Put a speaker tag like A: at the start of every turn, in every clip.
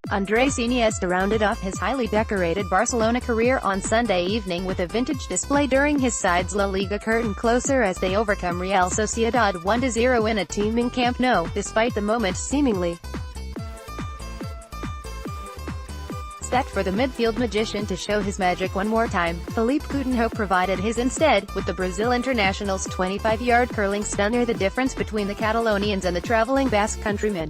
A: Andrés Iniesta rounded off his highly decorated Barcelona career on Sunday evening with a vintage display during his side's La Liga curtain closer as they overcome Real Sociedad 1-0 in a teeming Camp Nou, despite the moment seemingly set for the midfield magician to show his magic one more time. Philippe Coutinho provided his instead, with the Brazil international's 25-yard curling stunner the difference between the Catalonians and the travelling Basque Countrymen.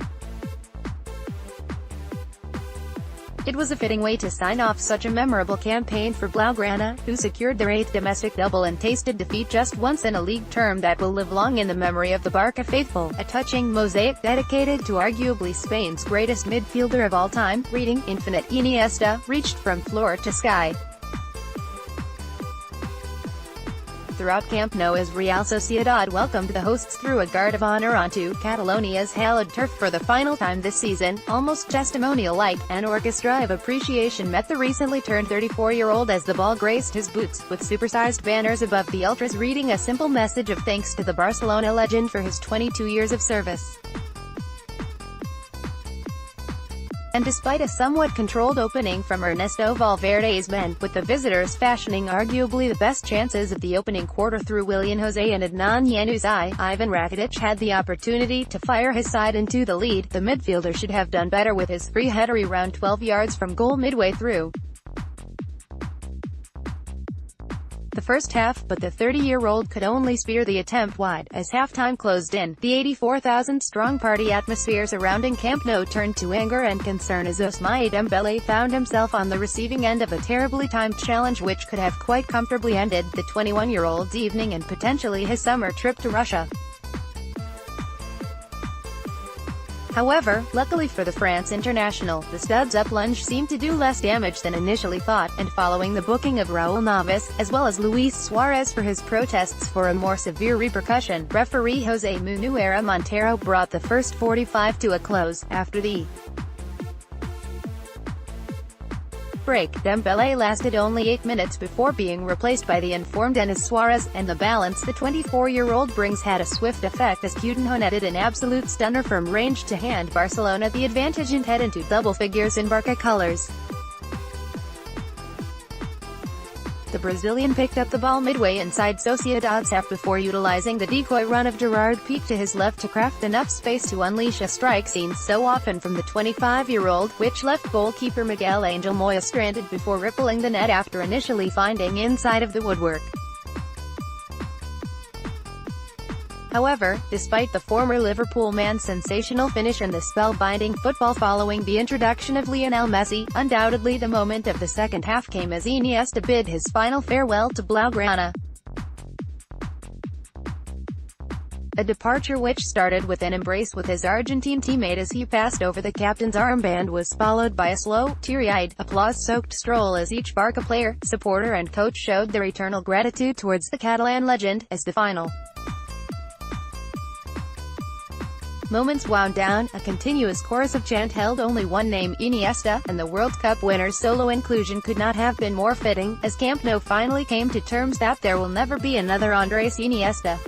A: It was a fitting way to sign off such a memorable campaign for Blaugrana, who secured their 8th domestic double and tasted defeat just once in a league term that will live long in the memory of the Barca faithful, a touching mosaic dedicated to arguably Spain's greatest midfielder of all time. Reading, Infinite Iniesta, reached from floor to sky throughout Camp Nou as Real Sociedad welcomed the hosts through a guard of honor onto Catalonia's hallowed turf for the final time this season. Almost testimonial-like, an orchestra of appreciation met the recently turned 34-year-old as the ball graced his boots, with supersized banners above the ultras reading a simple message of thanks to the Barcelona legend for his 22 years of service. And despite a somewhat controlled opening from Ernesto Valverde's men, with the visitors fashioning arguably the best chances of the opening quarter through Willian José and Adnan Januzaj, Ivan Rakitic had the opportunity to fire his side into the lead. The midfielder should have done better with his free header around 12 yards from goal midway through the first half, but the 30-year-old could only spear the attempt wide. As halftime closed in, the 84,000-strong party atmosphere surrounding Camp Nou turned to anger and concern as Ousmane Dembélé found himself on the receiving end of a terribly timed challenge which could have quite comfortably ended the 21-year-old's evening and potentially his summer trip to Russia. However, luckily for the France international, the studs-up lunge seemed to do less damage than initially thought, and following the booking of Raúl Navas, as well as Luis Suarez for his protests for a more severe repercussion, referee José Manuel Montero brought the first 45 to a close. After the break, Dembélé lasted only 8 minutes before being replaced by the informed Denis Suarez, and the balance the 24-year-old brings had a swift effect as Coutinho netted an absolute stunner from range to hand Barcelona the advantage and head into double figures in Barca colours. The Brazilian picked up the ball midway inside Sociedad's half before utilizing the decoy run of Gerard Piqué to his left to craft enough space to unleash a strike seen so often from the 25-year-old, which left goalkeeper Miguel Angel Moya stranded before rippling the net after initially finding inside of the woodwork. However, despite the former Liverpool man's sensational finish and the spellbinding football following the introduction of Lionel Messi, undoubtedly the moment of the second half came as Iniesta bid his final farewell to Blaugrana. A departure which started with an embrace with his Argentine teammate as he passed over the captain's armband was followed by a slow, teary-eyed, applause-soaked stroll as each Barca player, supporter and coach showed their eternal gratitude towards the Catalan legend, as the final moments wound down. A continuous chorus of chant held only one name, Iniesta, and the World Cup winner's solo inclusion could not have been more fitting, as Camp Nou finally came to terms that there will never be another Andrés Iniesta.